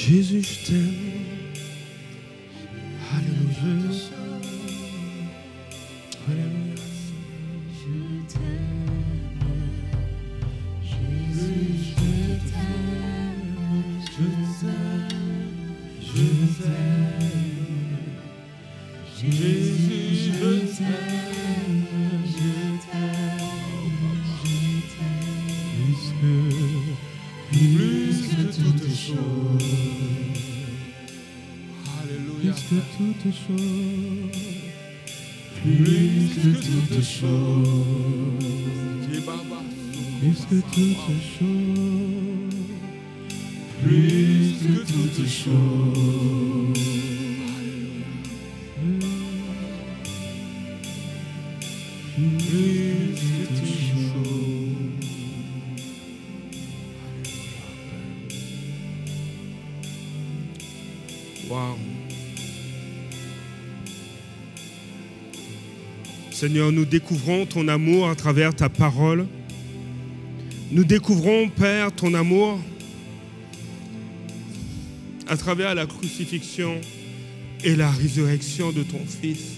Jésus, je t'aime. Alléluia. Alléluia. Je t'aime, Jésus, je t'aime, je t'aime, je t'aime, Jésus, je t'aime, je t'aime, plus que toutes choses, Alléluia. plus que toutes choses, plus que toutes choses, plus que toutes choses, plus que toutes choses. Plus que toutes choses. Wow. Seigneur, nous découvrons ton amour à travers ta parole. Nous découvrons, Père, ton amour à travers la crucifixion et la résurrection de ton Fils.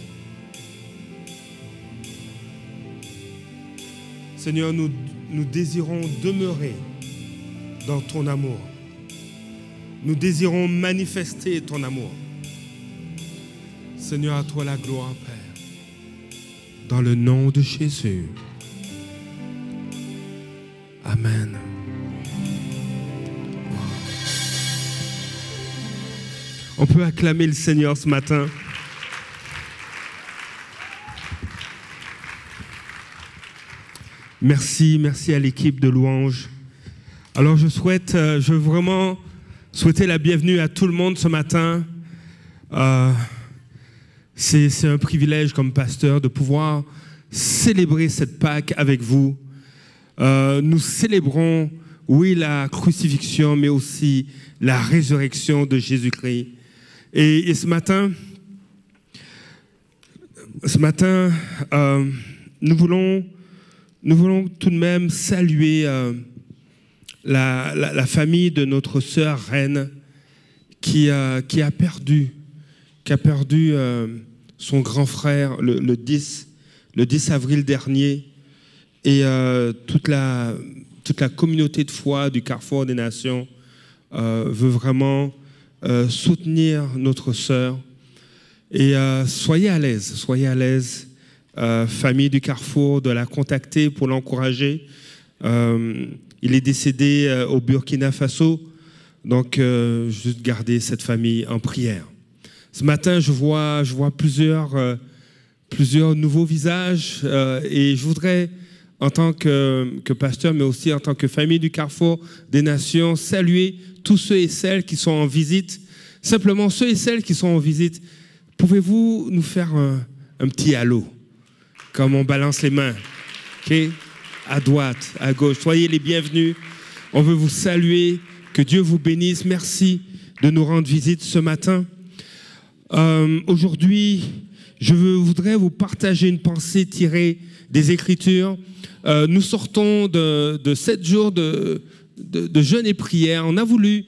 Seigneur, nous désirons demeurer dans ton amour. Nous désirons manifester ton amour. Seigneur, à toi la gloire, Père. Dans le nom de Jésus. Amen. Wow. On peut acclamer le Seigneur ce matin. Merci à l'équipe de louanges. Alors je veux vraiment souhaiter la bienvenue à tout le monde ce matin. C'est un privilège comme pasteur de pouvoir célébrer cette Pâque avec vous. Nous célébrons, oui, la crucifixion, mais aussi la résurrection de Jésus-Christ. Et ce matin, nous voulons tout de même saluer la famille de notre sœur Reine qui a perdu son grand frère le 10 avril dernier. Et toute la communauté de foi du Carrefour des Nations veut vraiment soutenir notre sœur. Et soyez à l'aise, famille du Carrefour, de la contacter pour l'encourager. Il est décédé au Burkina Faso, donc juste garder cette famille en prière. Ce matin, je vois plusieurs nouveaux visages et je voudrais, en tant que pasteur, mais aussi en tant que famille du Carrefour des Nations, saluer tous ceux et celles qui sont en visite. Simplement, ceux et celles qui sont en visite, pouvez-vous nous faire un petit allô, comme on balance les mains, okay? À droite, à gauche. Soyez les bienvenus. On veut vous saluer. Que Dieu vous bénisse. Merci de nous rendre visite ce matin. Aujourd'hui, je voudrais vous partager une pensée tirée des Écritures. Nous sortons de 7 jours de jeûne et prière. On a voulu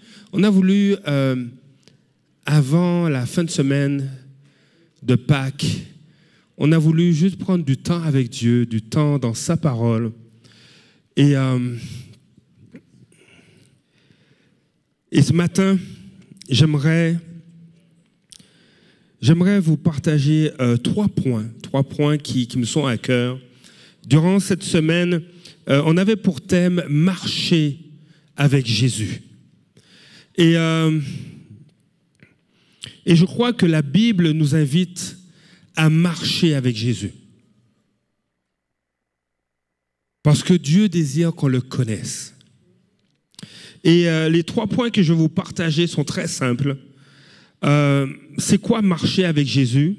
avant la fin de semaine de Pâques, on a voulu juste prendre du temps avec Dieu, du temps dans sa parole. Et ce matin, j'aimerais vous partager 3 points qui me sont à cœur. Durant cette semaine, on avait pour thème « Marcher avec Jésus ». Et je crois que la Bible nous invite à marcher avec Jésus. Parce que Dieu désire qu'on le connaisse. Et les 3 points que je vais vous partager sont très simples. C'est quoi marcher avec Jésus?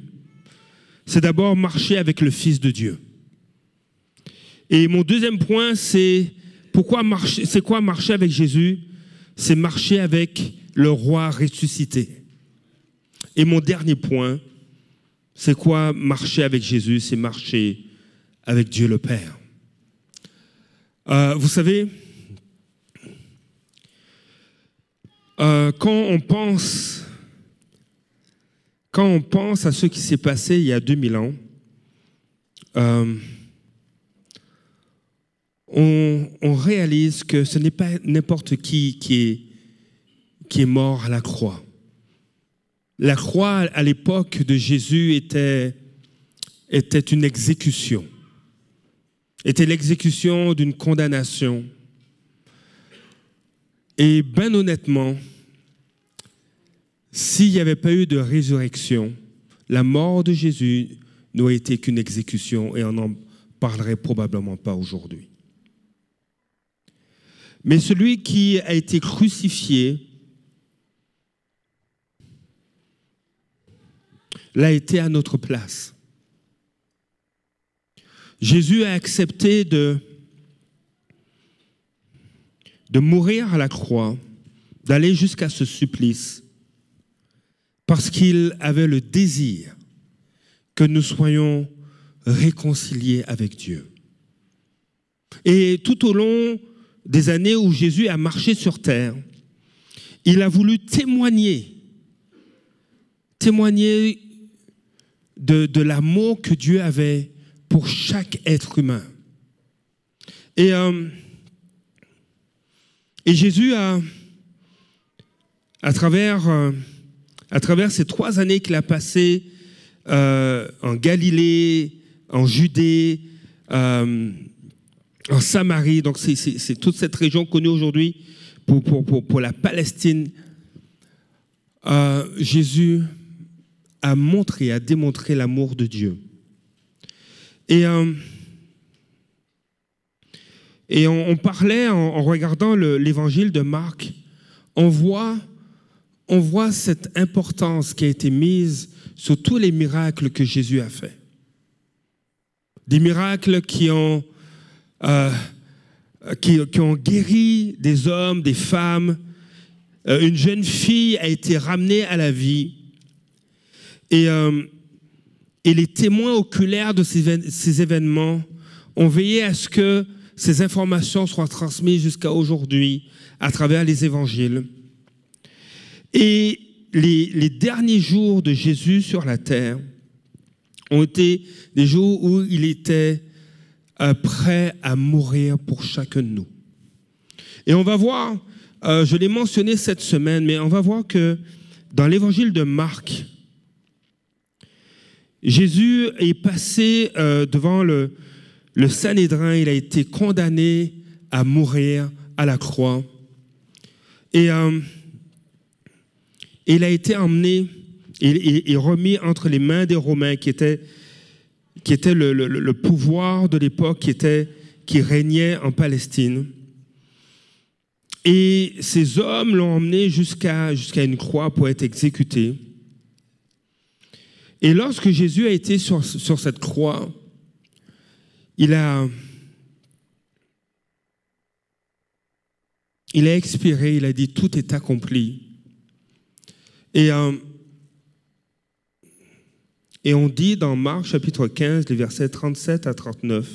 C'est d'abord marcher avec le Fils de Dieu. Et mon deuxième point, c'est quoi marcher avec Jésus? C'est marcher avec le roi ressuscité. Et mon dernier point, c'est quoi marcher avec Jésus? C'est marcher avec Dieu le Père. Vous savez, Quand on pense à ce qui s'est passé il y a 2000 ans, on réalise que ce n'est pas n'importe qui est mort à la croix. La croix, à l'époque de Jésus, était une exécution. Était l'exécution d'une condamnation. Et bien honnêtement, s'il n'y avait pas eu de résurrection, la mort de Jésus n'aurait été qu'une exécution et on n'en parlerait probablement pas aujourd'hui. Mais celui qui a été crucifié l'a été à notre place. Jésus a accepté de mourir à la croix, d'aller jusqu'à ce supplice, parce qu'il avait le désir que nous soyons réconciliés avec Dieu. Et tout au long des années où Jésus a marché sur terre, il a voulu témoigner de l'amour que Dieu avait pour chaque être humain. Et Jésus à travers ces 3 années qu'il a passées en Galilée, en Judée, en Samarie, donc c'est toute cette région connue aujourd'hui pour la Palestine, Jésus a démontré l'amour de Dieu. Et on parlait, en regardant l'évangile de Marc, on voit cette importance qui a été mise sur tous les miracles que Jésus a fait. Des miracles qui ont guéri des hommes, des femmes. Une jeune fille a été ramenée à la vie. Et les témoins oculaires de ces événements ont veillé à ce que ces informations soient transmises jusqu'à aujourd'hui à travers les évangiles. Et les derniers jours de Jésus sur la terre ont été des jours où il était prêt à mourir pour chacun de nous. Et on va voir, je l'ai mentionné cette semaine, mais on va voir que dans l'évangile de Marc, Jésus est passé devant le Sanhédrin, il a été condamné à mourir à la croix. Et il a été emmené et remis entre les mains des Romains, qui était le pouvoir de l'époque, qui régnait en Palestine. Et ces hommes l'ont emmené jusqu'à une croix pour être exécuté. Et lorsque Jésus a été sur cette croix, il a expiré, il a dit « Tout est accompli ». Et on dit dans Marc chapitre 15, les versets 37 à 39,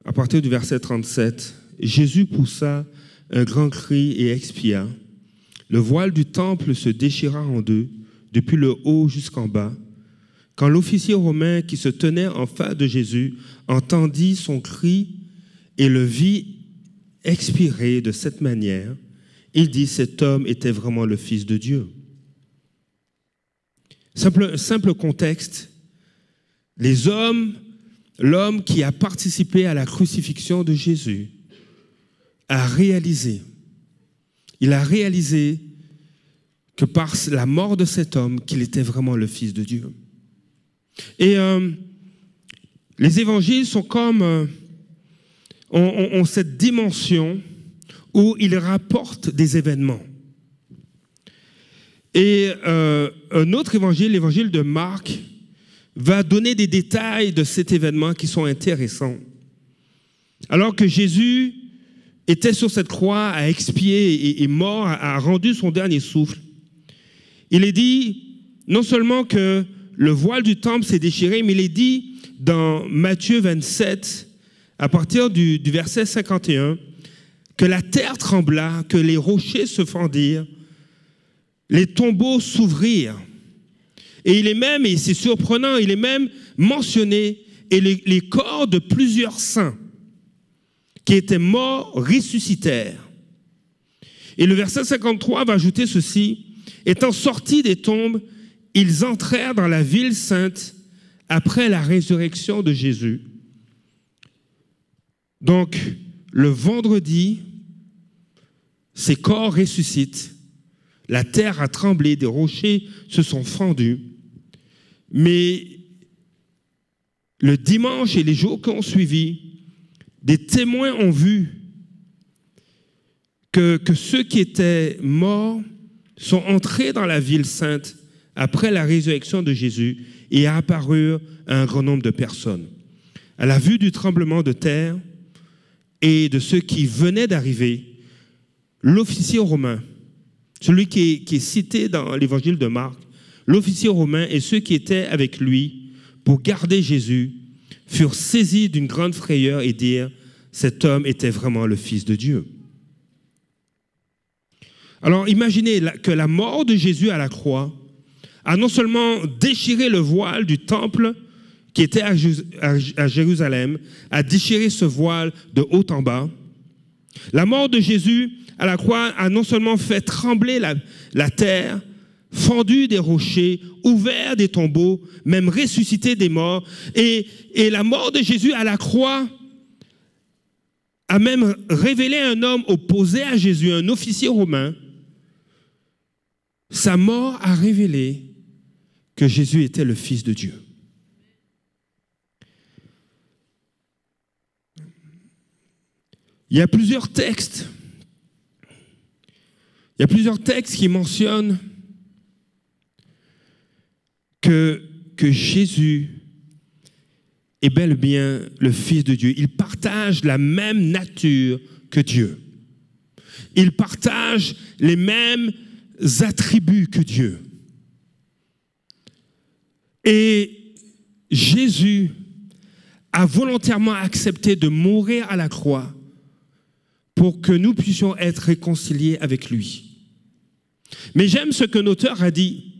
à partir du verset 37, Jésus poussa un grand cri et expia. Le voile du temple se déchira en deux, depuis le haut jusqu'en bas. Quand l'officier romain qui se tenait en face de Jésus entendit son cri et le vit expirer de cette manière, il dit, cet homme était vraiment le Fils de Dieu. Simple contexte, l'homme qui a participé à la crucifixion de Jésus a réalisé que par la mort de cet homme, qu'il était vraiment le Fils de Dieu. Et les évangiles sont comme, ont cette dimension où ils rapportent des événements. Et un autre évangile, l'évangile de Marc, va donner des détails de cet événement qui sont intéressants. Alors que Jésus était sur cette croix, a expié et mort, a rendu son dernier souffle, il est dit non seulement que le voile du temple s'est déchiré, mais il est dit dans Matthieu 27, à partir du verset 51, que la terre trembla, que les rochers se fendirent, les tombeaux s'ouvrirent. Et il est même, et c'est surprenant, il est même mentionné, et les corps de plusieurs saints qui étaient morts ressuscitèrent. Et le verset 53 va ajouter ceci: étant sortis des tombes, ils entrèrent dans la ville sainte après la résurrection de Jésus. Donc, le vendredi, ces corps ressuscitent, la terre a tremblé, des rochers se sont fendus, mais le dimanche et les jours qui ont suivi, des témoins ont vu que ceux qui étaient morts sont entrés dans la ville sainte après la résurrection de Jésus et apparurent à un grand nombre de personnes. À la vue du tremblement de terre et de ceux qui venaient d'arriver, l'officier romain, celui qui est cité dans l'évangile de Marc, l'officier romain et ceux qui étaient avec lui pour garder Jésus furent saisis d'une grande frayeur et dirent: cet homme était vraiment le Fils de Dieu. Alors imaginez que la mort de Jésus à la croix a non seulement déchiré le voile du temple qui était à Jérusalem, a déchiré ce voile de haut en bas. La mort de Jésus à la croix a non seulement fait trembler la terre, fendu des rochers, ouvert des tombeaux, même ressuscité des morts. Et la mort de Jésus à la croix a même révélé un homme opposé à Jésus, un officier romain. Sa mort a révélé que Jésus était le Fils de Dieu. Il y a plusieurs textes qui mentionnent que Jésus est bel et bien le Fils de Dieu. Il partage la même nature que Dieu. Il partage les mêmes attributs que Dieu. Et Jésus a volontairement accepté de mourir à la croix pour que nous puissions être réconciliés avec lui. Mais j'aime ce que l'auteur a dit.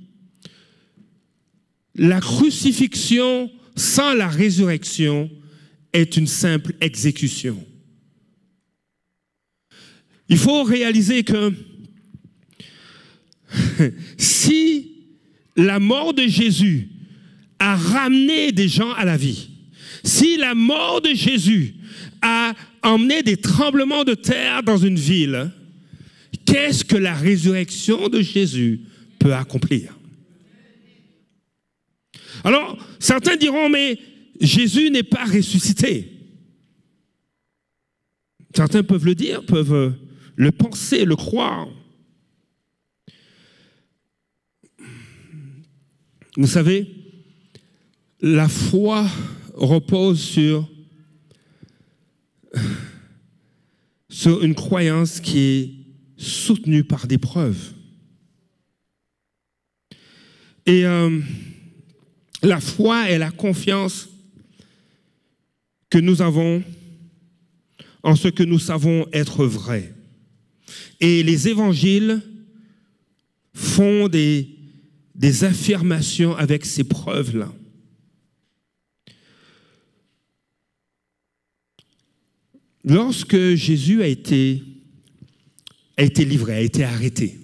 La crucifixion sans la résurrection est une simple exécution. Il faut réaliser que si la mort de Jésus a ramené des gens à la vie, si la mort de Jésus a emmené des tremblements de terre dans une ville, qu'est-ce que la résurrection de Jésus peut accomplir? Alors, certains diront, mais Jésus n'est pas ressuscité. Certains peuvent le dire, peuvent le penser, le croire. Vous savez, la foi repose sur une croyance qui est soutenue par des preuves. Et la foi est la confiance que nous avons en ce que nous savons être vrai. Et les évangiles font des affirmations avec ces preuves-là. Lorsque Jésus a été livré, a été arrêté,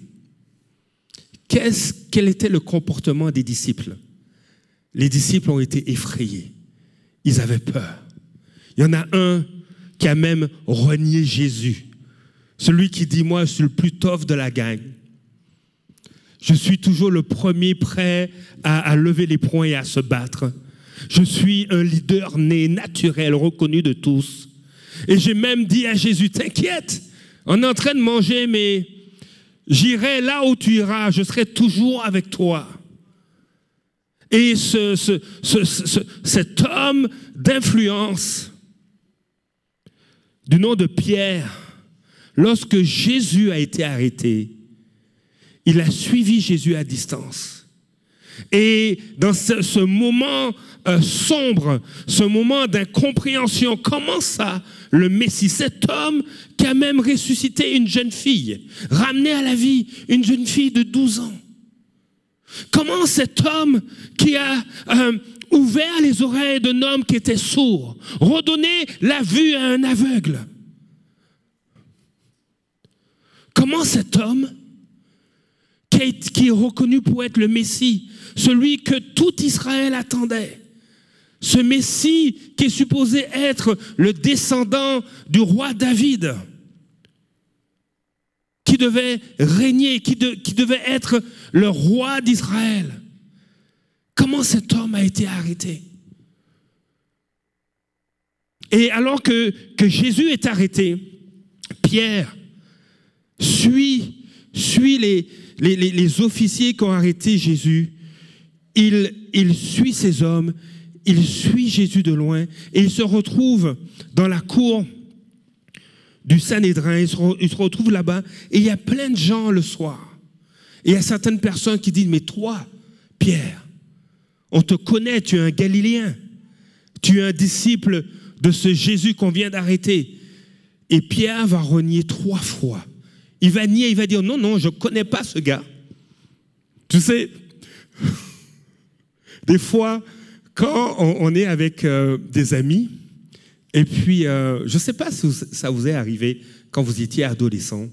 quel était le comportement des disciples? Les disciples ont été effrayés. Ils avaient peur. Il y en a un qui a même renié Jésus. Celui qui dit, moi, je suis le plus tough de la gang. Je suis toujours le premier prêt à lever les poings et à se battre. Je suis un leader né, naturel, reconnu de tous. Et j'ai même dit à Jésus, t'inquiète, on est en train de manger, mais j'irai là où tu iras, je serai toujours avec toi. Et cet homme d'influence, du nom de Pierre, lorsque Jésus a été arrêté, il a suivi Jésus à distance. Et dans ce moment sombre, ce moment d'incompréhension, comment ça, le Messie, cet homme qui a même ressuscité une jeune fille, ramené à la vie une jeune fille de 12 ans, comment cet homme qui a ouvert les oreilles d'un homme qui était sourd, redonné la vue à un aveugle, comment cet homme qui est reconnu pour être le Messie, celui que tout Israël attendait, ce Messie qui est supposé être le descendant du roi David, qui devait régner, qui devait être le roi d'Israël. Comment cet homme a été arrêté? Et alors que Jésus est arrêté, Pierre suit les officiers qui ont arrêté Jésus. Il suit ces hommes, il suit Jésus de loin et il se retrouve dans la cour du Sanhédrin. Il se retrouve là-bas et il y a plein de gens le soir. Et il y a certaines personnes qui disent, mais toi, Pierre, on te connaît, tu es un Galiléen, tu es un disciple de ce Jésus qu'on vient d'arrêter. Et Pierre va renier 3 fois. Il va nier, il va dire, non, je ne connais pas ce gars. Tu sais, des fois, quand on est avec des amis, et puis, je ne sais pas si ça vous est arrivé quand vous étiez adolescent,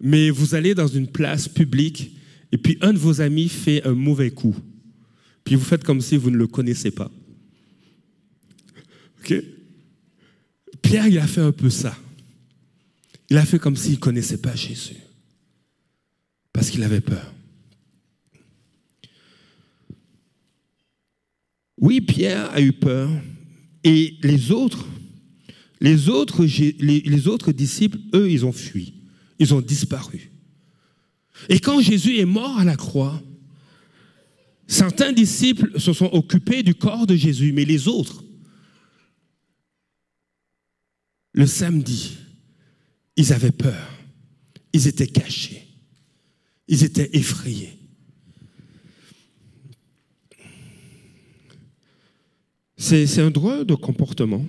mais vous allez dans une place publique, et puis un de vos amis fait un mauvais coup. Puis vous faites comme si vous ne le connaissez pas. OK? Pierre, il a fait un peu ça. Il a fait comme s'il ne connaissait pas Jésus. Parce qu'il avait peur. Oui, Pierre a eu peur. Et les autres disciples, eux, ils ont fui. Ils ont disparu. Et quand Jésus est mort à la croix, certains disciples se sont occupés du corps de Jésus, mais les autres, le samedi, ils avaient peur. Ils étaient cachés. Ils étaient effrayés. C'est un drôle de comportement.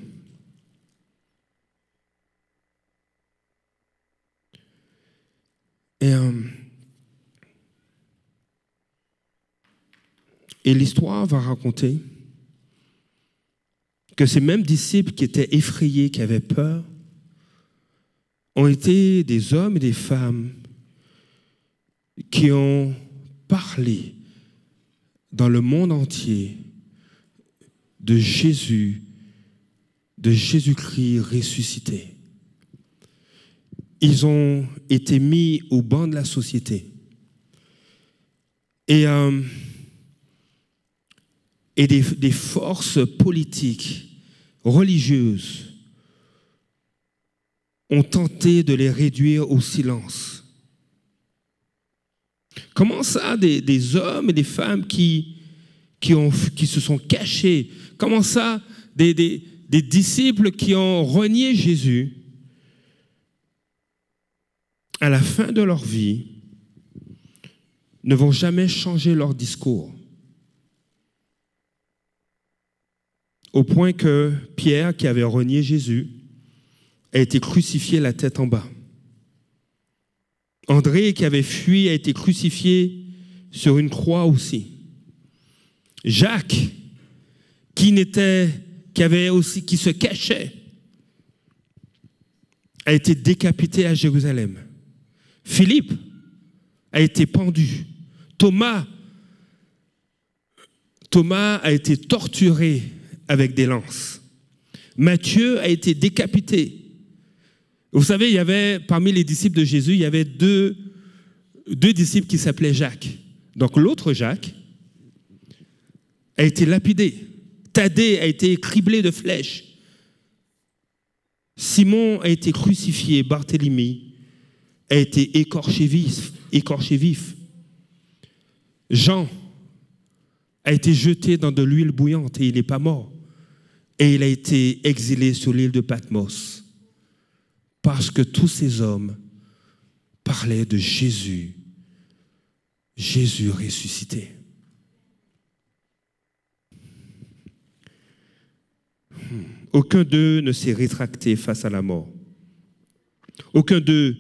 Et l'histoire va raconter que ces mêmes disciples qui étaient effrayés, qui avaient peur, ont été des hommes et des femmes qui ont parlé dans le monde entier de Jésus, de Jésus-Christ ressuscité. Ils ont été mis au banc de la société. Et des forces politiques, religieuses, ont tenté de les réduire au silence. Comment ça, des hommes et des femmes qui se sont cachés? Comment ça, des disciples qui ont renié Jésus, à la fin de leur vie, ne vont jamais changer leur discours? Au point que Pierre, qui avait renié Jésus, a été crucifié la tête en bas. André, qui avait fui, a été crucifié sur une croix aussi. Jacques, qui se cachait, a été décapité à Jérusalem. Philippe a été pendu. Thomas a été torturé avec des lances. Matthieu a été décapité. Vous savez, il y avait, parmi les disciples de Jésus, il y avait deux disciples qui s'appelaient Jacques. Donc l'autre Jacques a été lapidé. Thaddée a été criblé de flèches. Simon a été crucifié. Barthélemy a été écorché vif. Jean a été jeté dans de l'huile bouillante et il n'est pas mort. Et il a été exilé sur l'île de Patmos. Parce que tous ces hommes parlaient de Jésus, Jésus ressuscité. aucun d'eux ne s'est rétracté face à la mort. Aucun d'eux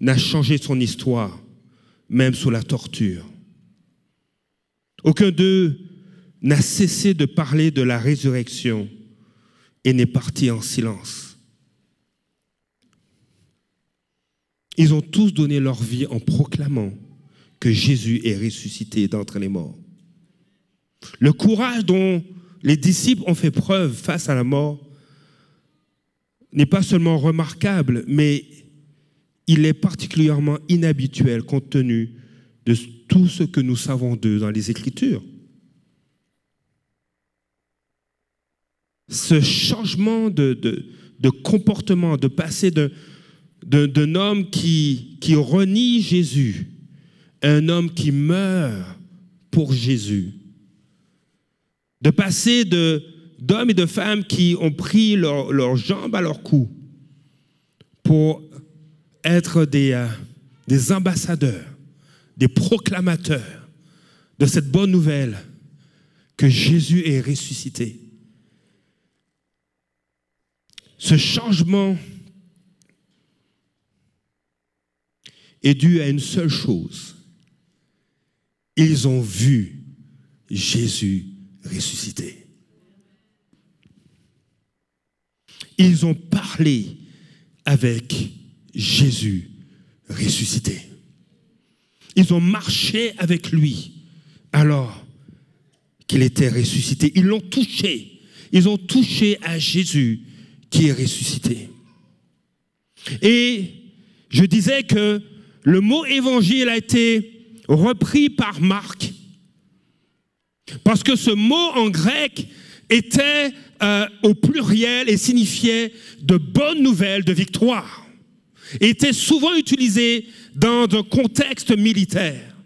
n'a changé son histoire, même sous la torture. Aucun d'eux n'a cessé de parler de la résurrection et n'est parti en silence. Ils ont tous donné leur vie en proclamant que Jésus est ressuscité d'entre les morts. Le courage dont les disciples ont fait preuve face à la mort n'est pas seulement remarquable, mais il est particulièrement inhabituel compte tenu de tout ce que nous savons d'eux dans les Écritures. Ce changement de comportement, de passer d'un homme qui renie Jésus à un homme qui meurt pour Jésus, de passer d'hommes et de femmes qui ont pris leurs jambes à leur cou pour être des ambassadeurs, des proclamateurs de cette bonne nouvelle que Jésus est ressuscité. Ce changement est dû à une seule chose. Ils ont vu Jésus ressuscité. Ils ont parlé avec Jésus ressuscité. Ils ont marché avec lui alors qu'il était ressuscité. Ils l'ont touché. Ils ont touché à Jésus qui est ressuscité. Et je disais que le mot évangile a été repris par Marc parce que ce mot en grec était au pluriel et signifiait de bonnes nouvelles, de victoire. Et était souvent utilisé dans un contexte militaire.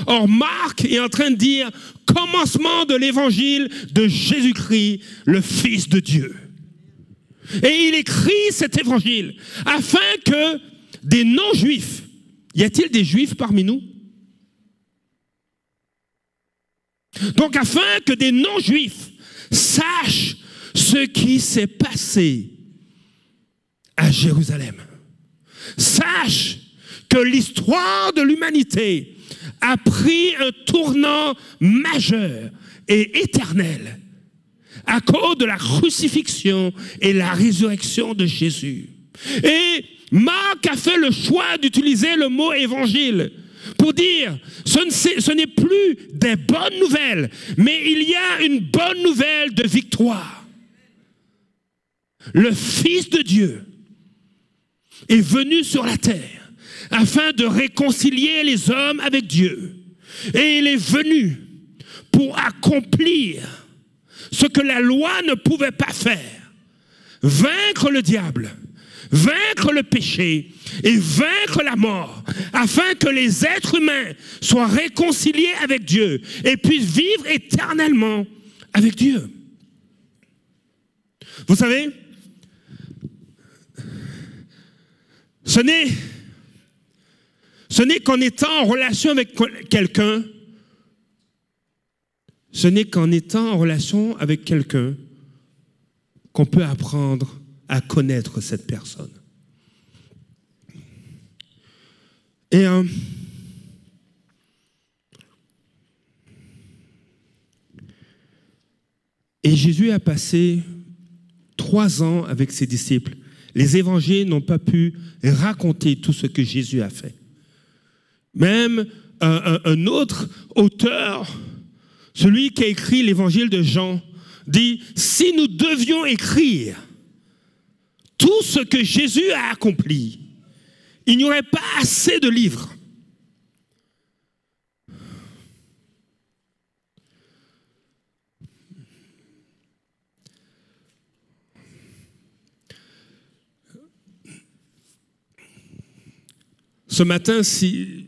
Or, Marc est en train de dire commencement de l'évangile de Jésus-Christ, le Fils de Dieu. Et il écrit cet évangile afin que des non-juifs, y a-t-il des juifs parmi nous? Donc afin que des non-juifs sachent ce qui s'est passé à Jérusalem. Sachent que l'histoire de l'humanité a pris un tournant majeur et éternel à cause de la crucifixion et la résurrection de Jésus. Et Marc a fait le choix d'utiliser le mot évangile pour dire ce n'est plus des bonnes nouvelles, mais il y a une bonne nouvelle de victoire. Le Fils de Dieu est venu sur la terre afin de réconcilier les hommes avec Dieu. Et il est venu pour accomplir ce que la loi ne pouvait pas faire. Vaincre le diable, vaincre le péché et vaincre la mort, afin que les êtres humains soient réconciliés avec Dieu et puissent vivre éternellement avec Dieu. Vous savez, ce n'est qu'en étant en relation avec quelqu'un, qu'on peut apprendre à connaître cette personne. Et Jésus a passé 3 ans avec ses disciples. Les évangiles n'ont pas pu raconter tout ce que Jésus a fait. Même un autre auteur, celui qui a écrit l'évangile de Jean, dit « Si nous devions écrire tout ce que Jésus a accompli, il n'y aurait pas assez de livres. » Ce matin,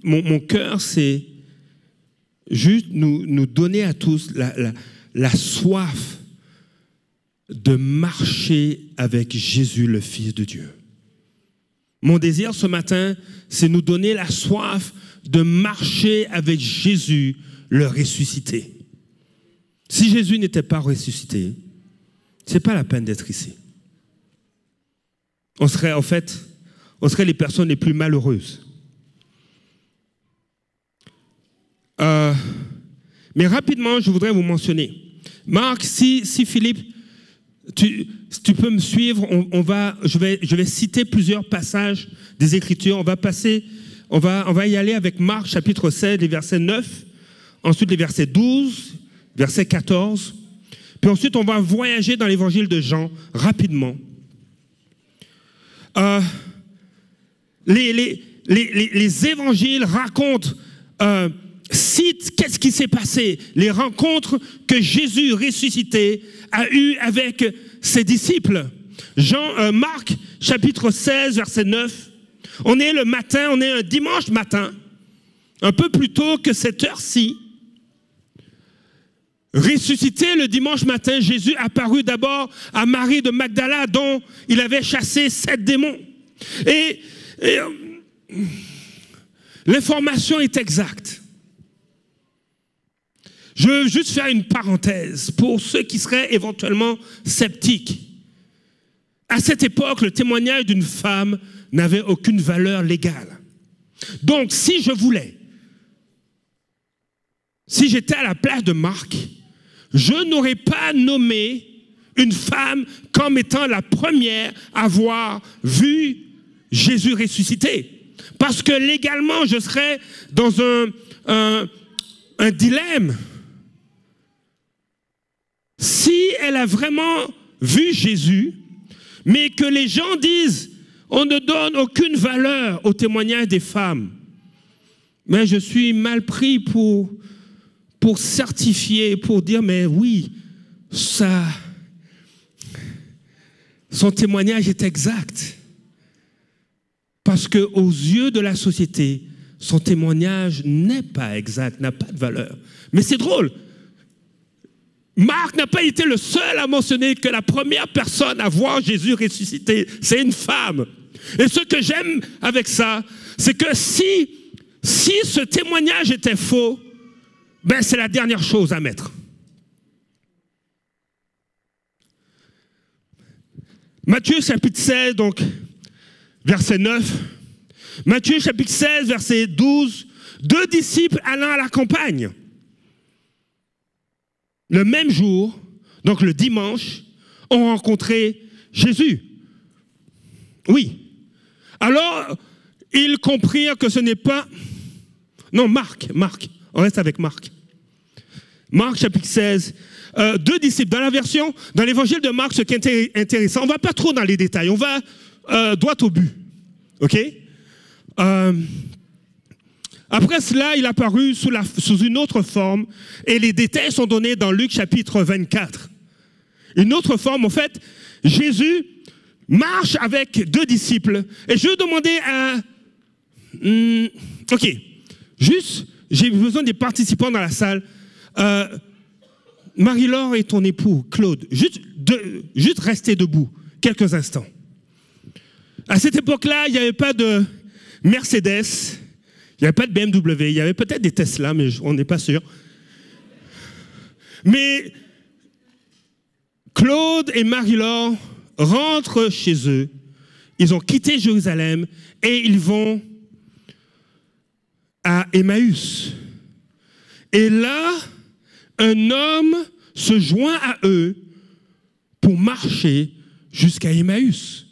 mon cœur, c'est juste nous donner à tous la soif de marcher avec Jésus, le Fils de Dieu. Mon désir ce matin, c'est nous donner la soif de marcher avec Jésus, le ressuscité. Si Jésus n'était pas ressuscité, c'est pas la peine d'être ici. On serait les personnes les plus malheureuses. Mais rapidement, je voudrais vous mentionner. Marc, si Philippe, tu peux me suivre, je vais citer plusieurs passages des Écritures. On va y aller avec Marc, chapitre 16, les versets 9, ensuite les versets 12, verset 14. Puis ensuite, on va voyager dans l'évangile de Jean rapidement. Les évangiles racontent, citent qu'est-ce qui s'est passé, les rencontres que Jésus ressuscité a eues avec ses disciples. Marc, chapitre 16, verset 9. On est le matin, on est un dimanche matin, un peu plus tôt que cette heure-ci. Ressuscité le dimanche matin, Jésus apparut d'abord à Marie de Magdala, dont il avait chassé 7 démons. Et l'information est exacte. Je veux juste faire une parenthèse pour ceux qui seraient éventuellement sceptiques. À cette époque, le témoignage d'une femme n'avait aucune valeur légale. Donc, si j'étais à la place de Marc, je n'aurais pas nommé une femme comme étant la première à avoir vu Jésus ressuscité. Parce que légalement, je serais dans un dilemme. Si elle a vraiment vu Jésus, mais que les gens disent on ne donne aucune valeur au témoignage des femmes, mais je suis mal pris pour certifier, pour dire mais oui, son témoignage est exact. Parce qu'aux yeux de la société, son témoignage n'est pas exact, n'a pas de valeur. Mais c'est drôle. Marc n'a pas été le seul à mentionner que la première personne à voir Jésus ressuscité, c'est une femme. Et ce que j'aime avec ça, c'est que si ce témoignage était faux, ben c'est la dernière chose à mettre. Matthieu chapitre 16, donc, verset 9. Matthieu chapitre 16, verset 12. 2 disciples allant à la campagne. Le même jour, donc le dimanche, ont rencontré Jésus. Oui. Alors, ils comprirent que ce n'est pas... Non, Marc. On reste avec Marc. Marc chapitre 16. 2 disciples. Dans l'évangile de Marc, ce qui est intéressant, on ne va pas trop dans les détails, on va droit au but. OK? Après cela, il apparut sous une autre forme, et les détails sont donnés dans Luc chapitre 24. Une autre forme, en fait, Jésus marche avec 2 disciples. Et je vais demander OK, juste, j'ai besoin des participants dans la salle. Marie-Laure et ton époux, Claude, juste rester debout quelques instants. À cette époque-là, il n'y avait pas de Mercedes, il n'y avait pas de BMW, il y avait peut-être des Tesla, mais on n'est pas sûr. Mais Claude et Marie-Laure rentrent chez eux, ils ont quitté Jérusalem et ils vont à Emmaüs. Et là, un homme se joint à eux pour marcher jusqu'à Emmaüs.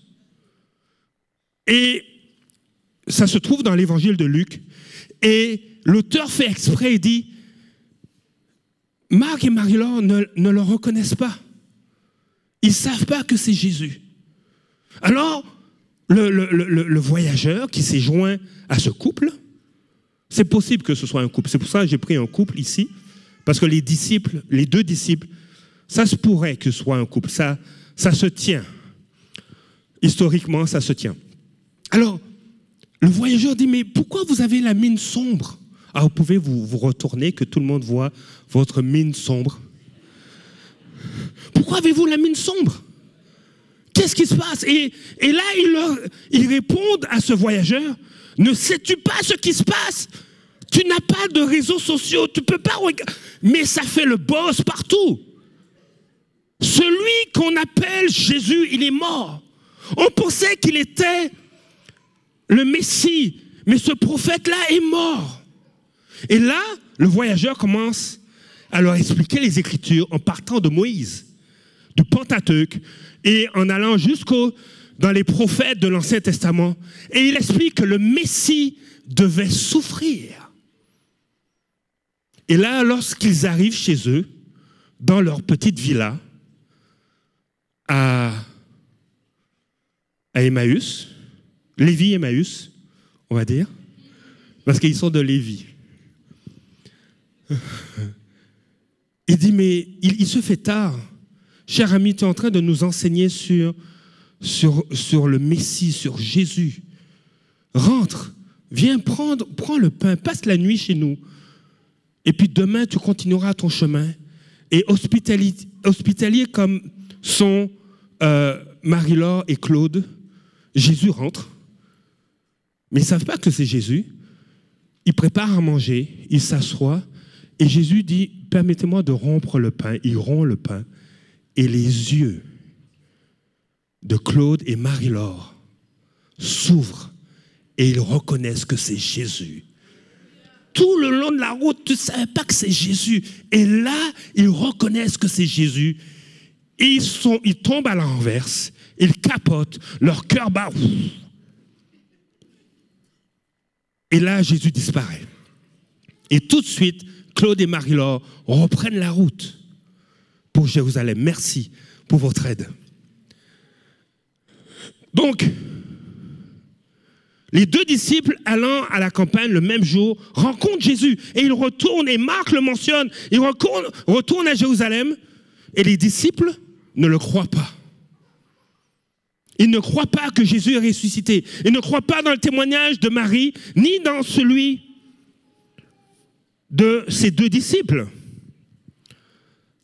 Et ça se trouve dans l'évangile de Luc. Et l'auteur fait exprès et dit, Marc et Marie-Laure ne le reconnaissent pas. Ils ne savent pas que c'est Jésus. Alors, le voyageur qui s'est joint à ce couple, c'est possible que ce soit un couple. C'est pour ça que j'ai pris un couple ici. Parce que les 2 disciples, ça se pourrait que ce soit un couple. Ça se tient. Historiquement, ça se tient. Alors, le voyageur dit, mais pourquoi vous avez la mine sombre? Alors, vous pouvez vous retourner, que tout le monde voit votre mine sombre. Pourquoi avez-vous la mine sombre? Qu'est-ce qui se passe? Et là, ils répondent à ce voyageur, ne sais-tu pas ce qui se passe? Tu n'as pas de réseaux sociaux, tu ne peux pas regarder. Mais ça fait le buzz partout. celui qu'on appelle Jésus, il est mort. On pensait qu'il était le Messie, mais ce prophète-là est mort. Et là, le voyageur commence à leur expliquer les Écritures en partant de Moïse, du Pentateuque, et en allant dans les prophètes de l'Ancien Testament. Et il explique que le Messie devait souffrir. Et là, lorsqu'ils arrivent chez eux, dans leur petite villa, à Emmaüs, Lévi-Emmaüs, on va dire, parce qu'ils sont de Lévi. Il dit, mais il se fait tard. Cher ami, tu es en train de nous enseigner sur le Messie, sur Jésus. Rentre, viens, prends le pain, passe la nuit chez nous. Et puis demain, tu continueras ton chemin. Et hospitalier comme sont Marie-Laure et Claude, Jésus rentre. Mais ils ne savent pas que c'est Jésus. Il prépare à manger, il s'assoit. Et Jésus dit, permettez-moi de rompre le pain. Il rompt le pain. Et les yeux de Claude et Marie-Laure s'ouvrent et ils reconnaissent que c'est Jésus. Tout le long de la route, tu ne savais pas que c'est Jésus. Et là, ils reconnaissent que c'est Jésus. Et ils tombent à la renverse, ils capotent, leur cœur bat. Et là, Jésus disparaît. Et tout de suite, Claude et Marie-Laure reprennent la route pour Jérusalem. Merci pour votre aide. Donc, les deux disciples allant à la campagne le même jour rencontrent Jésus et ils retournent, et Marc le mentionne, ils retournent à Jérusalem et les disciples ne le croient pas. Ils ne croient pas que Jésus est ressuscité. Ils ne croient pas dans le témoignage de Marie, ni dans celui de ses deux disciples.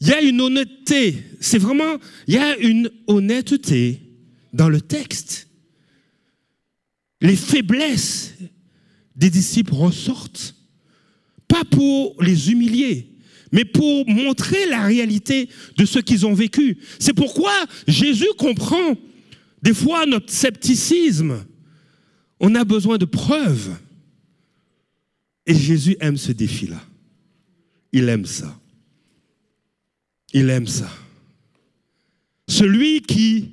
Il y a une honnêteté, il y a une honnêteté dans le texte. Les faiblesses des disciples ressortent, pas pour les humilier, mais pour montrer la réalité de ce qu'ils ont vécu. C'est pourquoi Jésus comprend des fois notre scepticisme. On a besoin de preuves. Et Jésus aime ce défi-là. Il aime ça. Il aime ça. Celui qui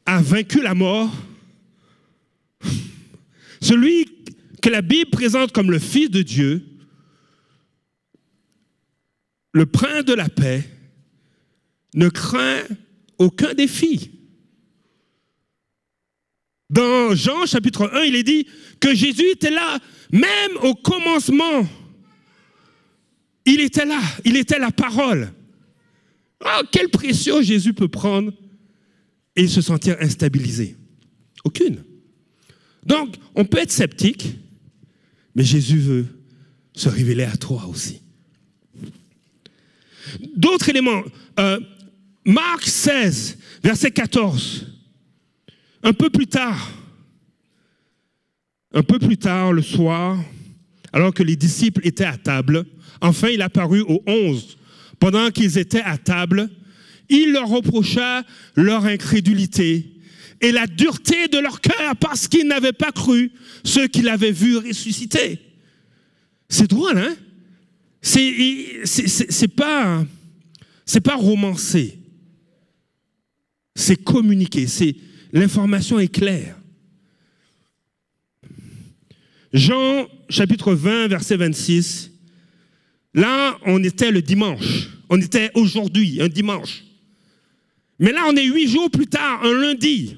a vaincu la mort, celui que la Bible présente comme le Fils de Dieu, le Prince de la paix, ne craint aucun défi. Dans Jean chapitre 1, il est dit que Jésus était là, même au commencement. Il était là, il était la parole. Oh, quelle pression Jésus peut prendre et se sentir instabilisé? Aucune. Donc, on peut être sceptique, mais Jésus veut se révéler à toi aussi. D'autres éléments. Marc 16, verset 14. Un peu plus tard, le soir, alors que les disciples étaient à table, enfin il apparut aux 11. Pendant qu'ils étaient à table, il leur reprocha leur incrédulité et la dureté de leur cœur parce qu'ils n'avaient pas cru ceux qu'il avait vus ressusciter. C'est drôle, hein? C'est pas romancé. C'est communiqué. L'information est claire. Jean, chapitre 20, verset 26. Là, on était le dimanche. On était aujourd'hui, un dimanche. Mais là, on est 8 jours plus tard, un lundi.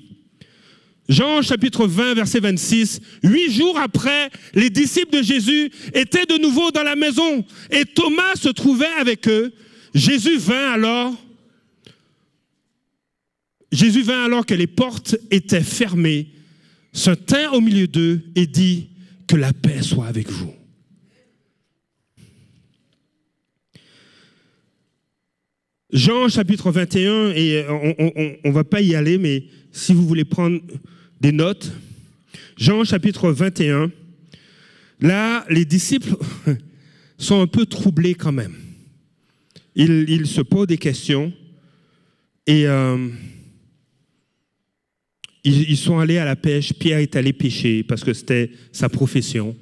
Jean, chapitre 20, verset 26. 8 jours après, les disciples de Jésus étaient de nouveau dans la maison et Thomas se trouvait avec eux. Jésus vint alors que les portes étaient fermées, se tint au milieu d'eux et dit que la paix soit avec vous. Jean chapitre 21, et on ne va pas y aller, mais si vous voulez prendre des notes, Jean chapitre 21, là, les disciples sont un peu troublés quand même. Ils se posent des questions. Et ils sont allés à la pêche. Pierre est allé pêcher parce que c'était sa profession.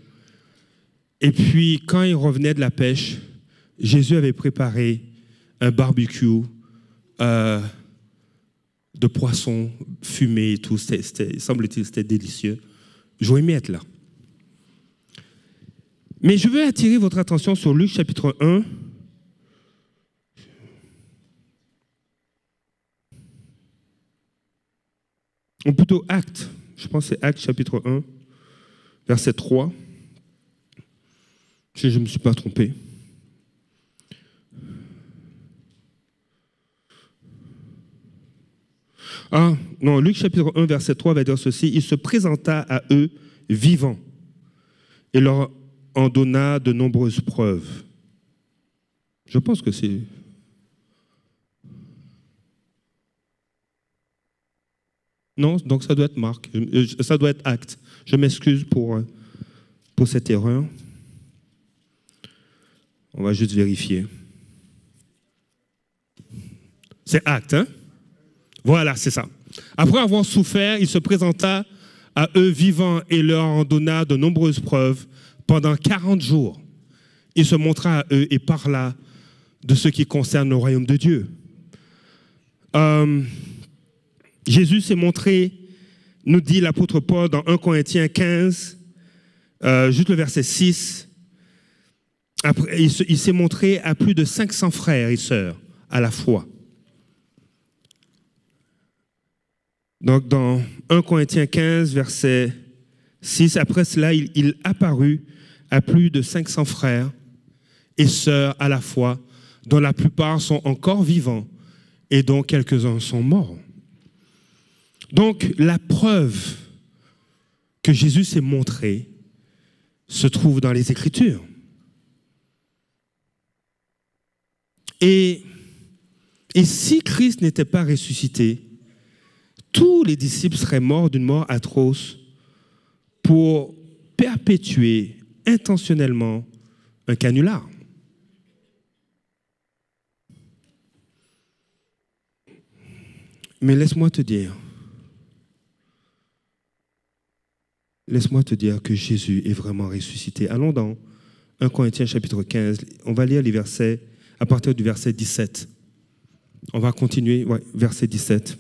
Et puis, quand ils revenaient de la pêche, Jésus avait préparé un barbecue de poissons fumés et tout. Semble-t-il, c'était délicieux. J'aurais aimé être là. Mais je veux attirer votre attention sur Luc chapitre 1. Ou plutôt Actes. Je pense que c'est Actes chapitre 1, verset 3. Si je ne me suis pas trompé. Ah, non, Luc chapitre 1, verset 3 va dire ceci. Il se présenta à eux vivant et leur en donna de nombreuses preuves. Je pense que c'est... Non, donc ça doit être Marc, ça doit être Actes. Je m'excuse pour cette erreur. On va juste vérifier. C'est Actes, hein? Voilà, c'est ça. Après avoir souffert, il se présenta à eux vivants et leur en donna de nombreuses preuves. Pendant 40 jours, il se montra à eux et parla de ce qui concerne le royaume de Dieu. Jésus s'est montré, nous dit l'apôtre Paul dans 1 Corinthiens 15, juste le verset 6. Après, il s'est montré à plus de 500 frères et sœurs à la fois. Donc, dans 1 Corinthiens 15, verset 6, après cela, il apparut à plus de 500 frères et sœurs à la fois, dont la plupart sont encore vivants et dont quelques-uns sont morts. Donc, la preuve que Jésus s'est montré se trouve dans les Écritures. Et si Christ n'était pas ressuscité, tous les disciples seraient morts d'une mort atroce pour perpétuer intentionnellement un canular. Mais laisse-moi te dire que Jésus est vraiment ressuscité. Allons dans 1 Corinthiens chapitre 15. On va lire les versets à partir du verset 17. On va continuer, verset 17.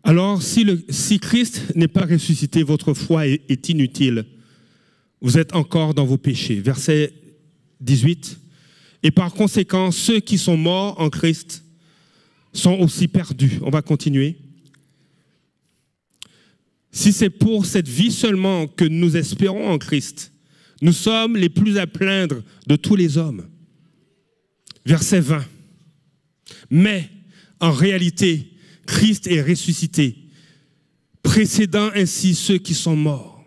Alors, si Christ n'est pas ressuscité, votre foi est inutile. Vous êtes encore dans vos péchés. Verset 18. Et par conséquent, ceux qui sont morts en Christ sont aussi perdus. On va continuer. Si c'est pour cette vie seulement que nous espérons en Christ, nous sommes les plus à plaindre de tous les hommes. Verset 20. Mais, en réalité, Christ est ressuscité, précédant ainsi ceux qui sont morts.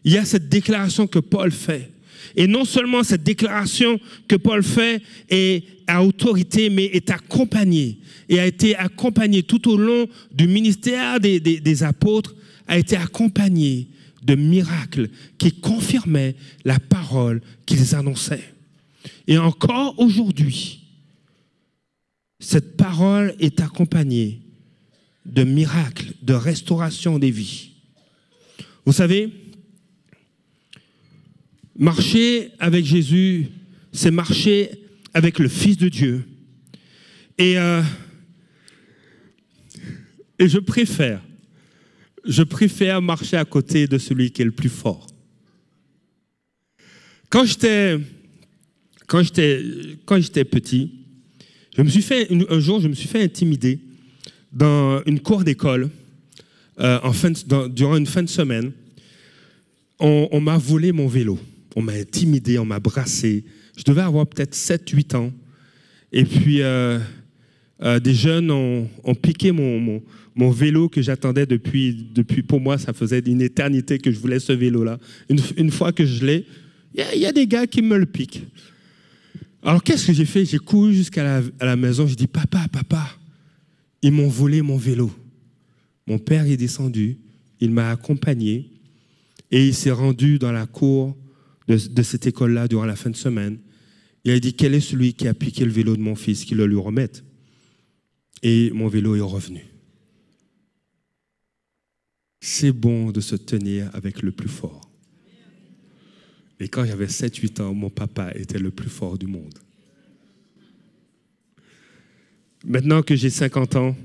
Il y a cette déclaration que Paul fait. Et non seulement cette déclaration que Paul fait est à autorité, mais est accompagnée. Et a été accompagnée tout au long du ministère des apôtres, a été accompagnée de miracles qui confirmaient la parole qu'ils annonçaient. Et encore aujourd'hui, cette parole est accompagnée de miracles, de restauration des vies. Vous savez, marcher avec Jésus, c'est marcher avec le Fils de Dieu. Et je préfère marcher à côté de celui qui est le plus fort. Quand j'étais petit, un jour, je me suis fait intimider dans une cour d'école durant une fin de semaine. On m'a volé mon vélo. On m'a intimidé, on m'a brassé. Je devais avoir peut-être 7-8 ans. Et puis, des jeunes ont piqué mon vélo que j'attendais depuis, pour moi, ça faisait une éternité que je voulais ce vélo-là. Une fois que je l'ai, il y a des gars qui me le piquent. Alors, qu'est-ce que j'ai fait? J'ai couru jusqu'à la maison. Je dis, papa, ils m'ont volé mon vélo. Mon père est descendu. Il m'a accompagné. Et il s'est rendu dans la cour de cette école-là durant la fin de semaine. Il a dit, quel est celui qui a piqué le vélo de mon fils, qu'il le lui remette? Et mon vélo est revenu. C'est bon de se tenir avec le plus fort. Et quand j'avais 7-8 ans, mon papa était le plus fort du monde. Maintenant que j'ai 50 ans,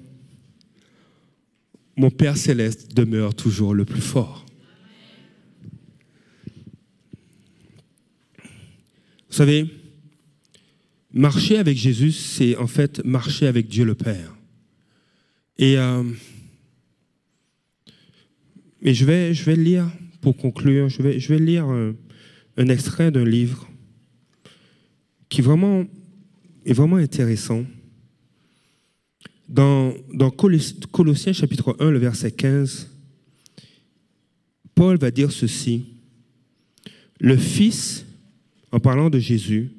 mon Père Céleste demeure toujours le plus fort. Vous savez, marcher avec Jésus, c'est en fait marcher avec Dieu le Père. Et je vais lire, pour conclure, je vais lire un extrait d'un livre qui est vraiment intéressant. Dans Colossiens chapitre 1, le verset 15, Paul va dire ceci. Le Fils, en parlant de Jésus,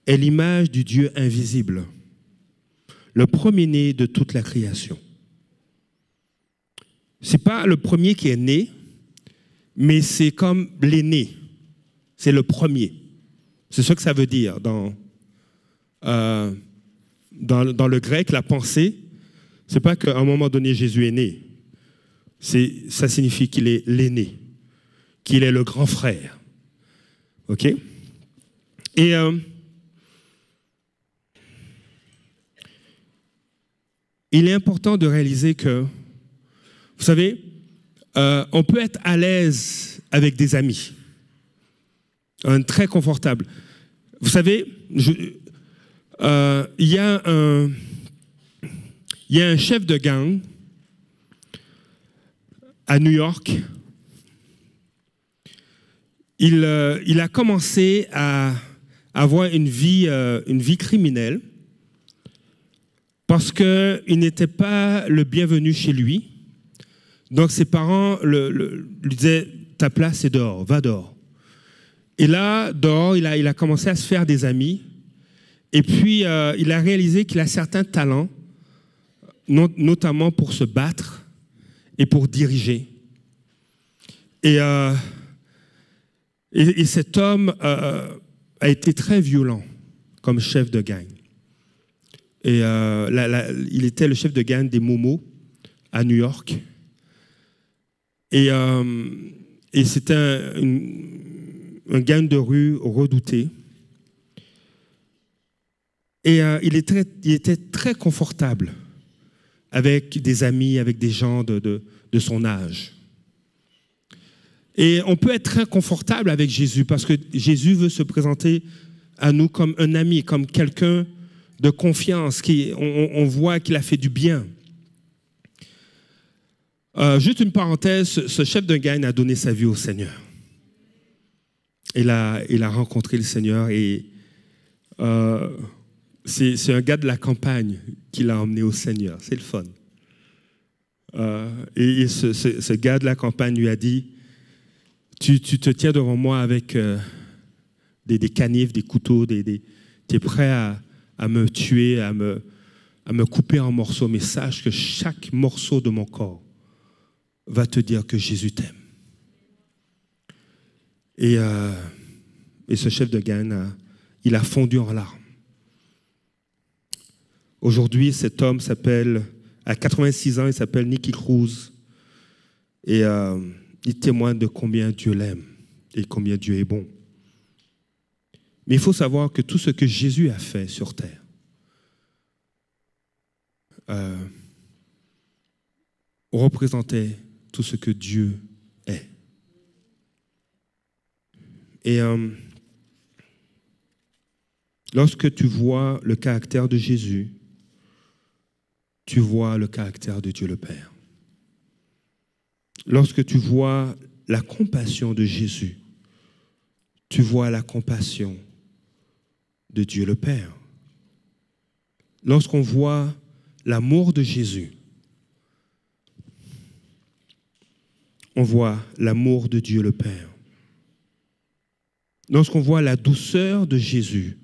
est l'image du Dieu invisible, le premier-né de toute la création. Ce n'est pas le premier qui est né, mais c'est comme l'aîné. C'est le premier. C'est ce que ça veut dire dans le grec, la pensée. Ce n'est pas qu'à un moment donné, Jésus est né. Ça signifie qu'il est l'aîné, qu'il est le grand frère. OK? Et il est important de réaliser que, vous savez, on peut être à l'aise avec des amis, très confortable. Vous savez, il y a un chef de gang à New York. Il a commencé à avoir une vie criminelle parce qu'il n'était pas le bienvenu chez lui. Donc ses parents lui disaient « ta place est dehors, va dehors ». Et là, dehors, il a commencé à se faire des amis. Et puis, il a réalisé qu'il a certains talents, notamment pour se battre et pour diriger. Et cet homme a été très violent comme chef de gang. Et il était le chef de gang des Momos à New York. Et c'était un gang de rue redouté. Et il était très confortable avec des amis, avec des gens de son âge. Et on peut être très confortable avec Jésus parce que Jésus veut se présenter à nous comme un ami, comme quelqu'un de confiance, on voit qu'il a fait du bien. Juste une parenthèse, ce chef de gang a donné sa vie au Seigneur. Il a rencontré le Seigneur et c'est un gars de la campagne qui l'a emmené au Seigneur. C'est le fun. Et ce gars de la campagne lui a dit, tu te tiens devant moi avec des canifs, des couteaux, tu es prêt à me tuer, à me couper en morceaux, mais sache que chaque morceau de mon corps va te dire que Jésus t'aime. Et ce chef de gang, il a fondu en larmes. Aujourd'hui, cet homme à 86 ans, il s'appelle Nicky Cruz. Et il témoigne de combien Dieu l'aime et combien Dieu est bon. Mais il faut savoir que tout ce que Jésus a fait sur terre, représentait tout ce que Dieu est. Et lorsque tu vois le caractère de Jésus, tu vois le caractère de Dieu le Père. Lorsque tu vois la compassion de Jésus, tu vois la compassion de Dieu le Père. Lorsqu'on voit l'amour de Jésus, on voit l'amour de Dieu le Père. Lorsqu'on voit la douceur de Jésus,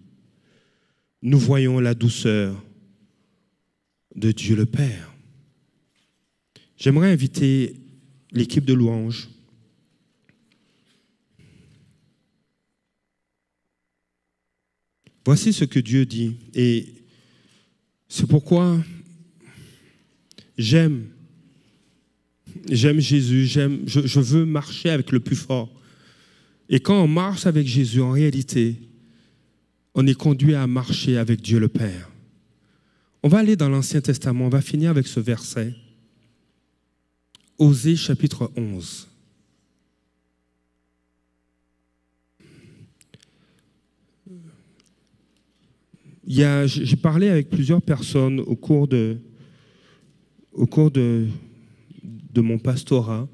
nous voyons la douceur de Dieu le Père. J'aimerais inviter l'équipe de louange Voici ce que Dieu dit. Et c'est pourquoi j'aime Jésus, je veux marcher avec le plus fort. Et quand on marche avec Jésus, en réalité, on est conduit à marcher avec Dieu le Père. On va aller dans l'Ancien Testament, on va finir avec ce verset. Osée chapitre 11. J'ai parlé avec plusieurs personnes au cours de mon pastorat,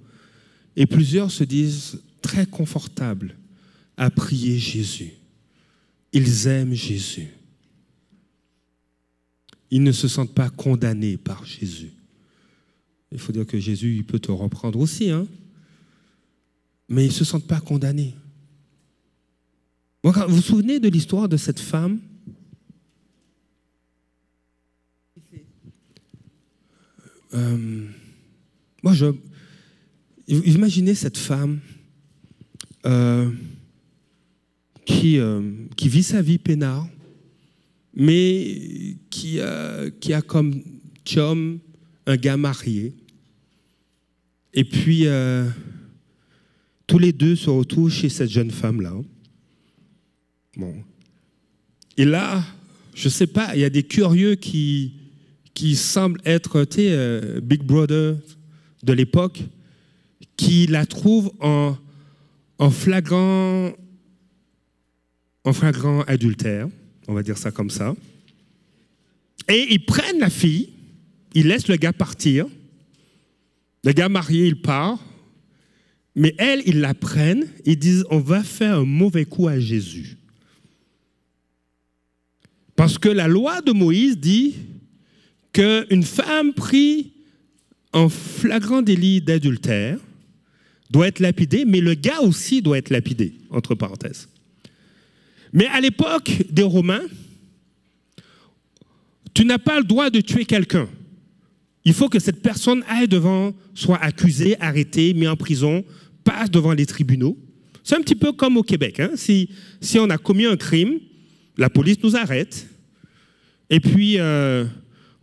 et plusieurs se disent très confortables à prier Jésus. Ils aiment Jésus. Ils ne se sentent pas condamnés par Jésus. Il faut dire que Jésus, il peut te reprendre aussi, hein? Mais ils ne se sentent pas condamnés. Vous vous souvenez de l'histoire de cette femme? Imaginez cette femme qui vit sa vie peinard, mais qui a comme chum un gars marié. Et puis, tous les deux se retrouvent chez cette jeune femme-là. Bon. Et là, je ne sais pas, il y a des curieux qui semblent être, Big Brother de l'époque, qui la trouvent en flagrant adultère, on va dire ça comme ça. Et ils prennent la fille, ils laissent le gars partir. Le gars marié, il part. Mais elle, ils la prennent, ils disent, on va faire un mauvais coup à Jésus. Parce que la loi de Moïse dit qu'une femme prise en flagrant délit d'adultère doit être lapidée, mais le gars aussi doit être lapidé, entre parenthèses. Mais à l'époque des Romains, tu n'as pas le droit de tuer quelqu'un. Il faut que cette personne aille devant, soit accusée, arrêtée, mise en prison, passe devant les tribunaux. C'est un petit peu comme au Québec. Hein? Si on a commis un crime, la police nous arrête, et puis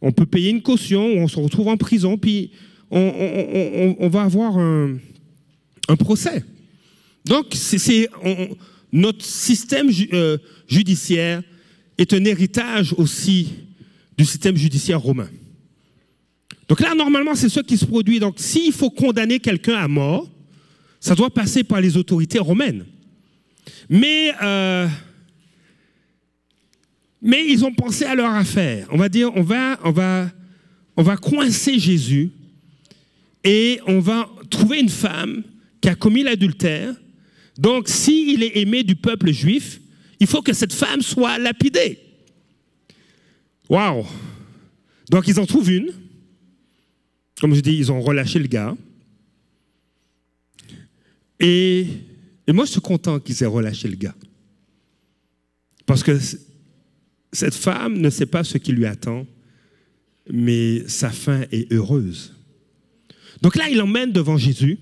on peut payer une caution, on se retrouve en prison, puis on va avoir un procès. Donc, notre système judiciaire est un héritage aussi du système judiciaire romain. Donc là, normalement, c'est ce qui se produit. Donc, s'il faut condamner quelqu'un à mort, ça doit passer par les autorités romaines. Mais ils ont pensé à leur affaire. On va dire, on va coincer Jésus et on va trouver une femme qui a commis l'adultère. Donc, s'il est aimé du peuple juif, il faut que cette femme soit lapidée. Waouh! Donc, ils en trouvent une. Comme je dis, ils ont relâché le gars. Et moi, je suis content qu'ils aient relâché le gars. Parce que cette femme ne sait pas ce qui lui attend, mais sa fin est heureuse. Donc là, il l'emmène devant Jésus.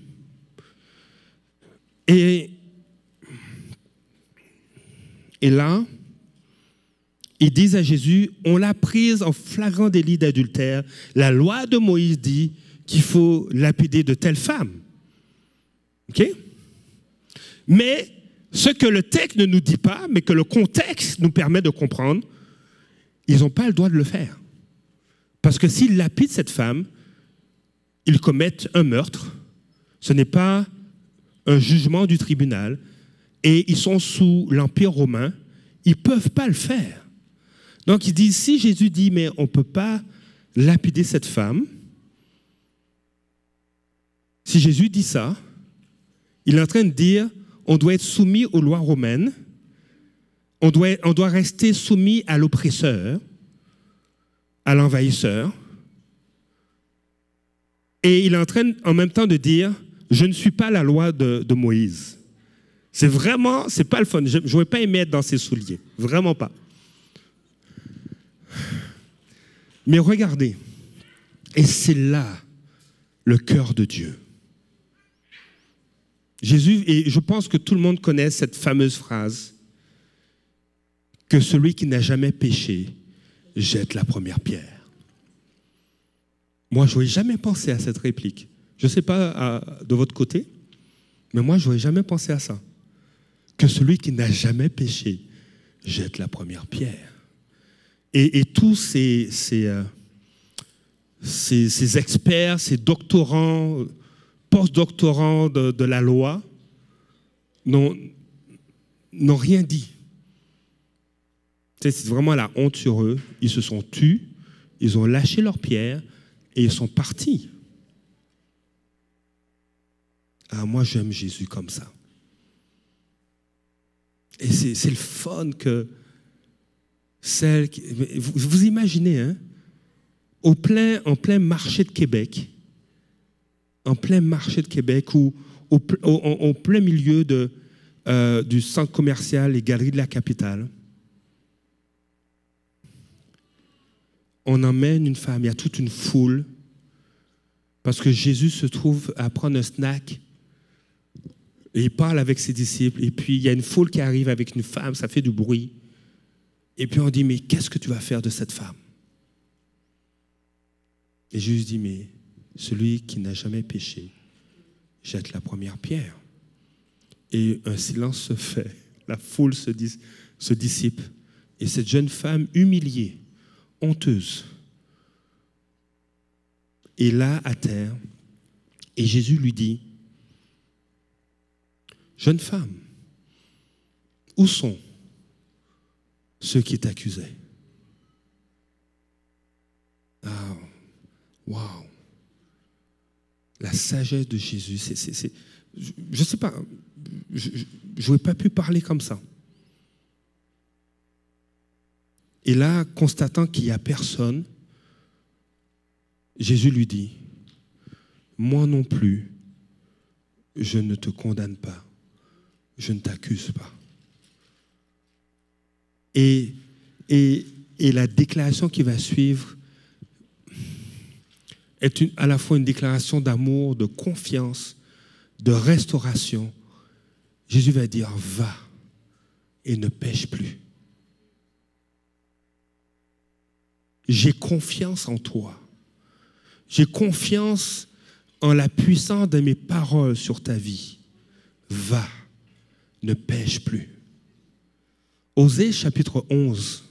Et là, ils disent à Jésus, on l'a prise en flagrant délit d'adultère. La loi de Moïse dit qu'il faut lapider de telles femmes. OK? Mais ce que le texte ne nous dit pas, mais que le contexte nous permet de comprendre, ils n'ont pas le droit de le faire. Parce que s'ils lapident cette femme, ils commettent un meurtre. Ce n'est pas un jugement du tribunal. Et ils sont sous l'Empire romain. Ils ne peuvent pas le faire. Donc, ils disent, si Jésus dit, mais on ne peut pas lapider cette femme, si Jésus dit ça, il est en train de dire, on doit être soumis aux lois romaines, on doit rester soumis à l'oppresseur, à l'envahisseur, et il est en train, en même temps, de dire, je ne suis pas la loi de Moïse. C'est vraiment, c'est pas le fun. Je n'aurais pas aimé être dans ses souliers. Vraiment pas. Mais regardez, et c'est là le cœur de Dieu. Jésus, et je pense que tout le monde connaît cette fameuse phrase, que celui qui n'a jamais péché jette la première pierre. Moi, je n'aurais jamais pensé à cette réplique. Je ne sais pas de votre côté, mais moi, je n'aurais jamais pensé à ça. Que celui qui n'a jamais péché jette la première pierre. Et tous ces experts, ces doctorants, post-doctorants de la loi n'ont rien dit. C'est vraiment la honte sur eux. Ils se sont tus, ils ont lâché leurs pierres et ils sont partis. Ah, moi, j'aime Jésus comme ça. Et c'est le fun que celle qui... Vous imaginez, hein, en plein marché de Québec, ou en plein milieu du centre commercial et galeries de la capitale, on emmène une femme, il y a toute une foule, parce que Jésus se trouve à prendre un snack, et il parle avec ses disciples, et puis il y a une foule qui arrive avec une femme, ça fait du bruit, et puis on dit, mais qu'est-ce que tu vas faire de cette femme? Et Jésus dit, mais celui qui n'a jamais péché jette la première pierre. Et un silence se fait, la foule se dissipe, et cette jeune femme humiliée, honteuse, est là à terre, et Jésus lui dit, jeune femme, où sont ceux qui t'accusaient? Ah, waouh! La sagesse de Jésus, je ne sais pas, je n'aurais pas pu parler comme ça. Et là, constatant qu'il n'y a personne, Jésus lui dit, moi non plus, je ne te condamne pas, je ne t'accuse pas. Et la déclaration qui va suivre est à la fois une déclaration d'amour, de confiance, de restauration. Jésus va dire, va et ne pêche plus. J'ai confiance en toi. J'ai confiance en la puissance de mes paroles sur ta vie. Va, ne pêche plus. Osée chapitre 11.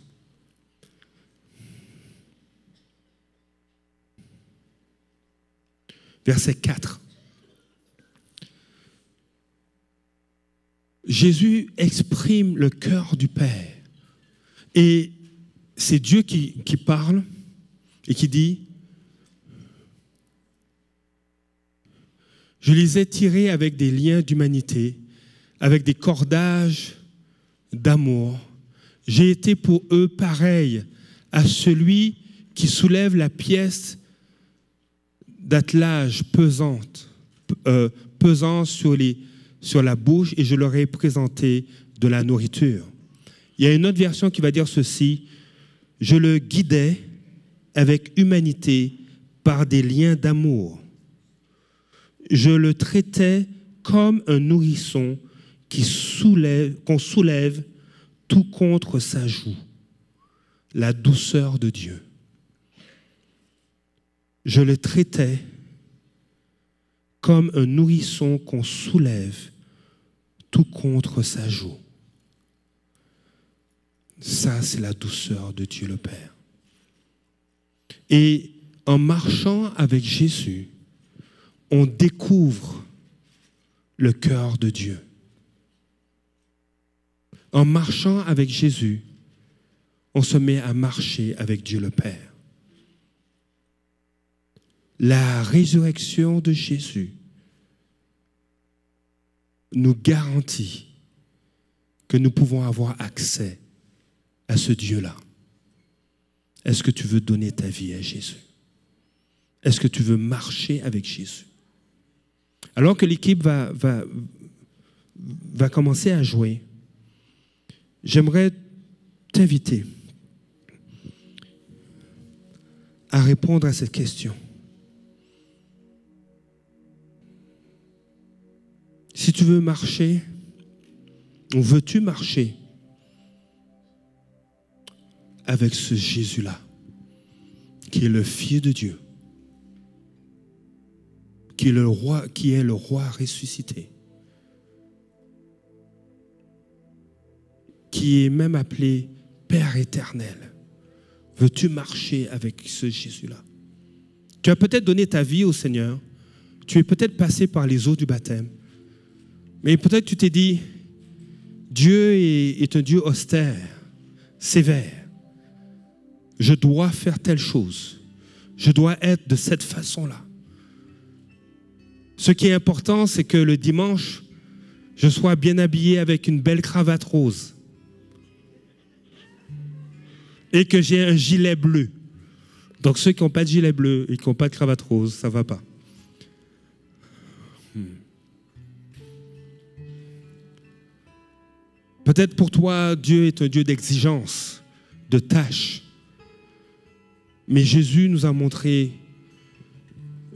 Verset 4. Jésus exprime le cœur du Père. Et c'est Dieu qui parle et qui dit, je les ai tirés avec des liens d'humanité, avec des cordages d'amour. J'ai été pour eux pareil à celui qui soulève la pièce d'attelage pesant sur la bouche, et je leur ai présenté de la nourriture. Il y a une autre version qui va dire ceci, je le guidais avec humanité par des liens d'amour. Je le traitais comme un nourrisson qu'on soulève tout contre sa joue, la douceur de Dieu. Je le traitais comme un nourrisson qu'on soulève tout contre sa joue. Ça, c'est la douceur de Dieu le Père. Et en marchant avec Jésus, on découvre le cœur de Dieu. En marchant avec Jésus, on se met à marcher avec Dieu le Père. La résurrection de Jésus nous garantit que nous pouvons avoir accès à ce Dieu-là. Est-ce que tu veux donner ta vie à Jésus? Est-ce que tu veux marcher avec Jésus? Alors que l'équipe va commencer à jouer, j'aimerais t'inviter à répondre à cette question. Si tu veux marcher, ou veux-tu marcher avec ce Jésus-là, qui est le Fils de Dieu, qui est le roi ressuscité, qui est même appelé Père éternel. Veux-tu marcher avec ce Jésus-là? Tu as peut-être donné ta vie au Seigneur, tu es peut-être passé par les eaux du baptême, mais peut-être tu t'es dit, Dieu est un Dieu austère, sévère. Je dois faire telle chose. Je dois être de cette façon-là. Ce qui est important, c'est que le dimanche, je sois bien habillé avec une belle cravate rose et que j'ai un gilet bleu. Donc ceux qui n'ont pas de gilet bleu et qui n'ont pas de cravate rose, ça ne va pas. Peut-être pour toi, Dieu est un Dieu d'exigence, de tâches. Mais Jésus nous a montré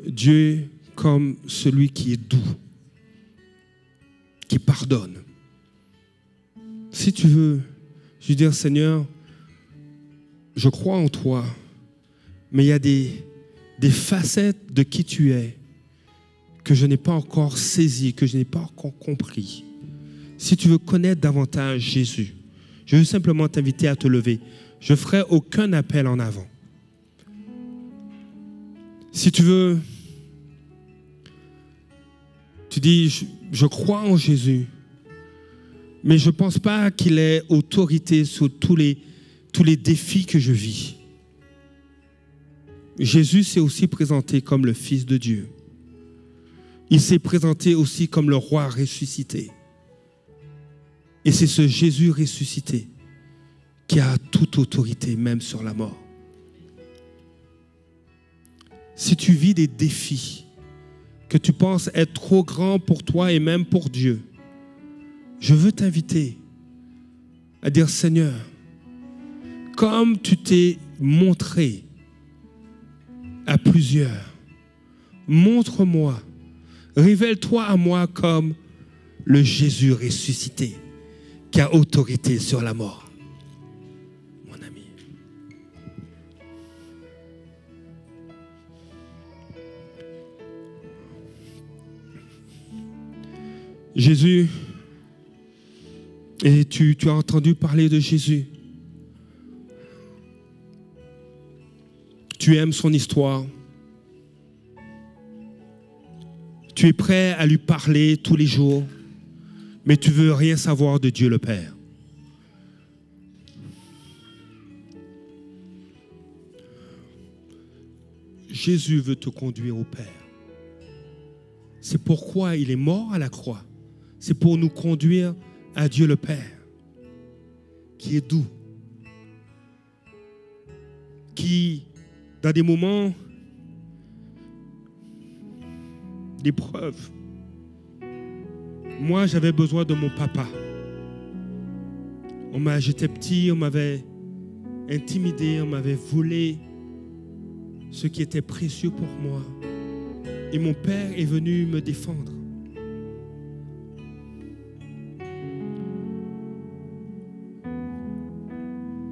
Dieu comme celui qui est doux, qui pardonne. Si tu veux, je veux dire, Seigneur, je crois en toi, mais il y a des facettes de qui tu es que je n'ai pas encore saisies, que je n'ai pas encore compris. Si tu veux connaître davantage Jésus, je veux simplement t'inviter à te lever. Je ne ferai aucun appel en avant. Si tu veux, tu dis, je crois en Jésus, mais je ne pense pas qu'il ait autorité sur tous les défis que je vis. Jésus s'est aussi présenté comme le Fils de Dieu. Il s'est présenté aussi comme le roi ressuscité. Et c'est ce Jésus ressuscité qui a toute autorité, même sur la mort. Si tu vis des défis que tu penses être trop grands pour toi et même pour Dieu, je veux t'inviter à dire, Seigneur, comme tu t'es montré à plusieurs, montre-moi, révèle-toi à moi comme le Jésus ressuscité qui a autorité sur la mort. Mon ami. Jésus, et tu as entendu parler de Jésus. Tu aimes son histoire. Tu es prêt à lui parler tous les jours, mais tu ne veux rien savoir de Dieu le Père. Jésus veut te conduire au Père. C'est pourquoi il est mort à la croix. C'est pour nous conduire à Dieu le Père, qui est doux, qui, dans des moments d'épreuve, moi j'avais besoin de mon papa. J'étais petit, on m'avait intimidé, on m'avait volé ce qui était précieux pour moi. Et mon père est venu me défendre.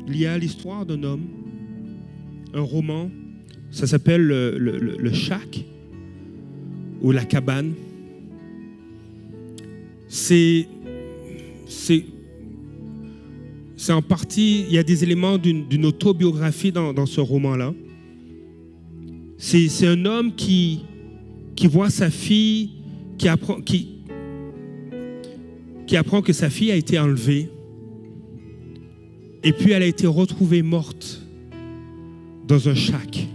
Il y a l'histoire d'un homme, un roman, ça s'appelle le shack ou la cabane. C'est en partie, il y a des éléments d'une autobiographie dans ce roman-là. C'est un homme qui voit sa fille, qui apprend que sa fille a été enlevée. Et puis elle a été retrouvée morte dans un shack.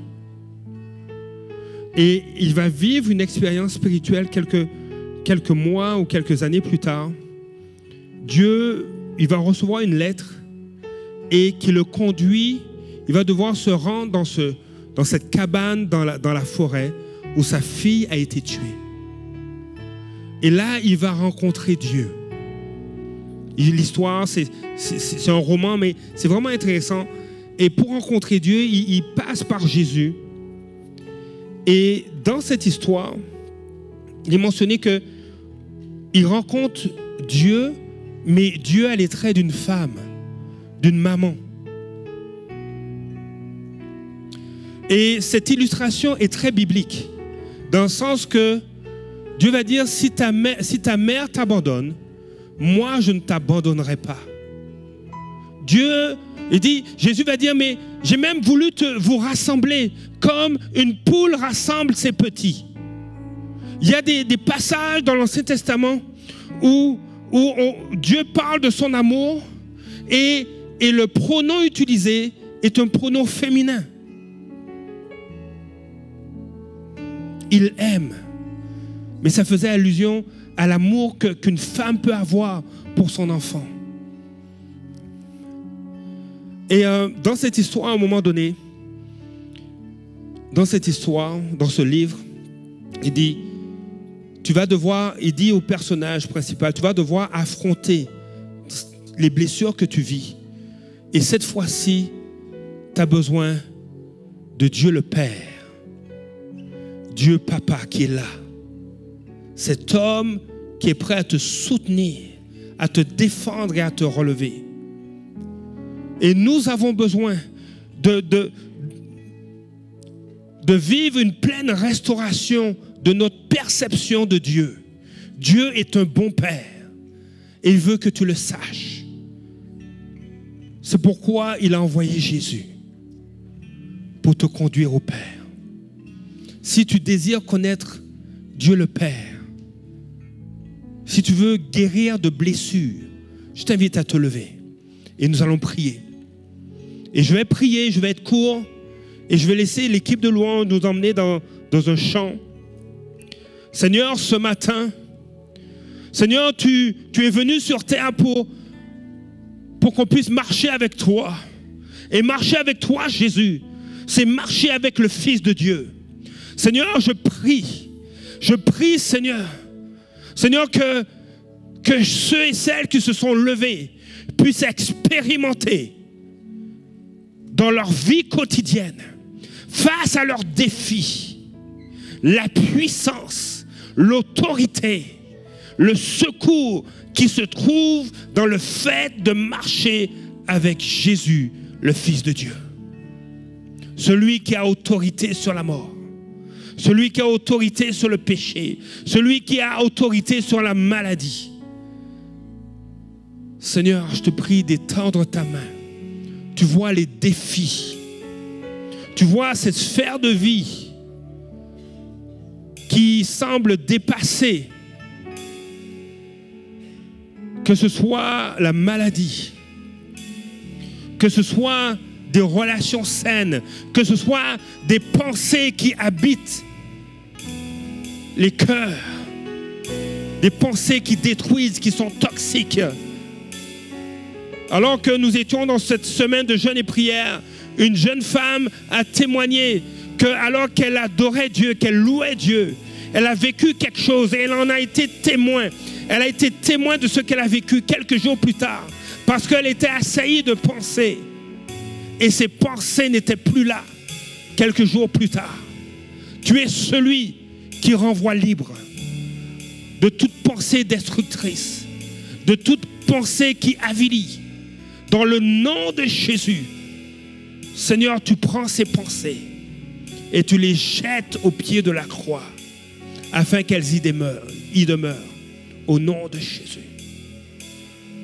Et il va vivre une expérience spirituelle quelques mois ou quelques années plus tard. Dieu, il va recevoir une lettre et qui le conduit, il va devoir se rendre dans cette cabane dans la forêt où sa fille a été tuée. Et là, il va rencontrer Dieu. L'histoire, c'est un roman, mais c'est vraiment intéressant. Et pour rencontrer Dieu, il passe par Jésus. Et dans cette histoire, il est mentionné qu'il rencontre Dieu, mais Dieu a les traits d'une femme, d'une maman. Et cette illustration est très biblique, dans le sens que Dieu va dire, si ta mère t'abandonne, moi je ne t'abandonnerai pas. Dieu, il dit, Jésus va dire, mais j'ai même voulu vous rassembler comme une poule rassemble ses petits. Il y a des passages dans l'Ancien Testament où Dieu parle de son amour et le pronom utilisé est un pronom féminin. Il aime. Mais ça faisait allusion à l'amour qu'une femme peut avoir pour son enfant. Et dans cette histoire, à un moment donné, dans cette histoire, dans ce livre, il dit, il dit au personnage principal, tu vas devoir affronter les blessures que tu vis. Et cette fois-ci, tu as besoin de Dieu le Père, Dieu Papa qui est là. Cet homme qui est prêt à te soutenir, à te défendre et à te relever. Et nous avons besoin de vivre une pleine restauration de notre perception de Dieu. Dieu est un bon Père et il veut que tu le saches. C'est pourquoi il a envoyé Jésus pour te conduire au Père. Si tu désires connaître Dieu le Père, si tu veux guérir de blessures, je t'invite à te lever et nous allons prier. Et je vais prier, je vais être court et je vais laisser l'équipe de louange nous emmener dans un chant. Seigneur, ce matin, Seigneur, tu es venu sur terre pour qu'on puisse marcher avec toi. Et marcher avec toi, Jésus, c'est marcher avec le Fils de Dieu. Seigneur, je prie, Seigneur, que ceux et celles qui se sont levés puissent expérimenter dans leur vie quotidienne, face à leurs défis, la puissance, l'autorité, le secours qui se trouve dans le fait de marcher avec Jésus, le Fils de Dieu. Celui qui a autorité sur la mort, celui qui a autorité sur le péché, celui qui a autorité sur la maladie. Seigneur, je te prie d'étendre ta main. Tu vois les défis. Tu vois cette sphère de vie qui semble dépasser, que ce soit la maladie, que ce soit des relations saines, que ce soit des pensées qui habitent les cœurs, des pensées qui détruisent, qui sont toxiques. Alors que nous étions dans cette semaine de jeûne et prière, une jeune femme a témoigné que alors qu'elle adorait Dieu, qu'elle louait Dieu, elle a vécu quelque chose et elle en a été témoin. Elle a été témoin de ce qu'elle a vécu quelques jours plus tard parce qu'elle était assaillie de pensées. Et ces pensées n'étaient plus là quelques jours plus tard. Tu es celui qui renvoie libre de toute pensée destructrice, de toute pensée qui avilit. Dans le nom de Jésus, Seigneur, tu prends ces pensées et tu les jettes au pied de la croix afin qu'elles y demeurent. Au nom de Jésus.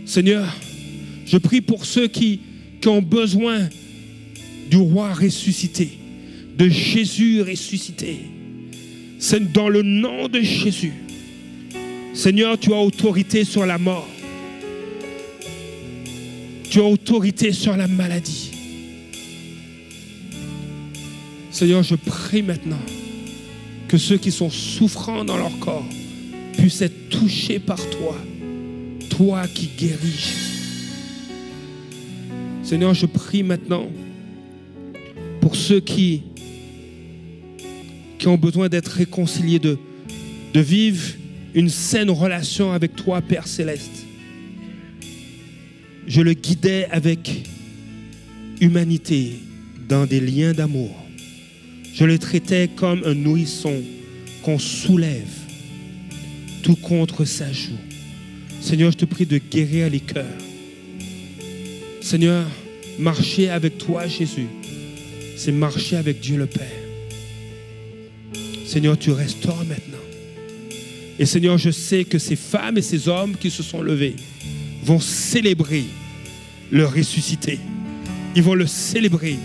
Seigneur, je prie pour ceux qui ont besoin du roi ressuscité, de Jésus ressuscité. C'est dans le nom de Jésus. Seigneur, tu as autorité sur la mort. Tu as autorité sur la maladie. Seigneur, je prie maintenant que ceux qui sont souffrants dans leur corps puissent être touchés par toi, toi qui guéris. Seigneur, je prie maintenant pour ceux qui ont besoin d'être réconciliés, de vivre une saine relation avec toi, Père Céleste. Je le guidais avec humanité dans des liens d'amour. Je le traitais comme un nourrisson qu'on soulève tout contre sa joue. Seigneur, je te prie de guérir les cœurs. Seigneur, marcher avec toi, Jésus, c'est marcher avec Dieu le Père. Seigneur, tu restaures maintenant. Et Seigneur, je sais que ces femmes et ces hommes qui se sont levés vont célébrer le ressuscité. Ils vont le célébrer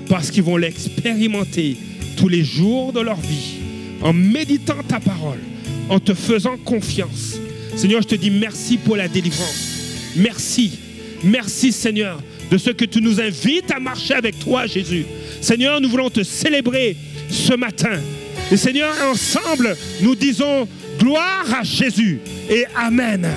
parce qu'ils vont l'expérimenter tous les jours de leur vie, en méditant ta parole, en te faisant confiance. Seigneur, je te dis merci pour la délivrance. Merci. Merci, Seigneur, de ce que tu nous invites à marcher avec toi, Jésus. Seigneur, nous voulons te célébrer ce matin. Et Seigneur, ensemble, nous disons gloire à Jésus et Amen.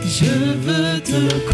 Je veux te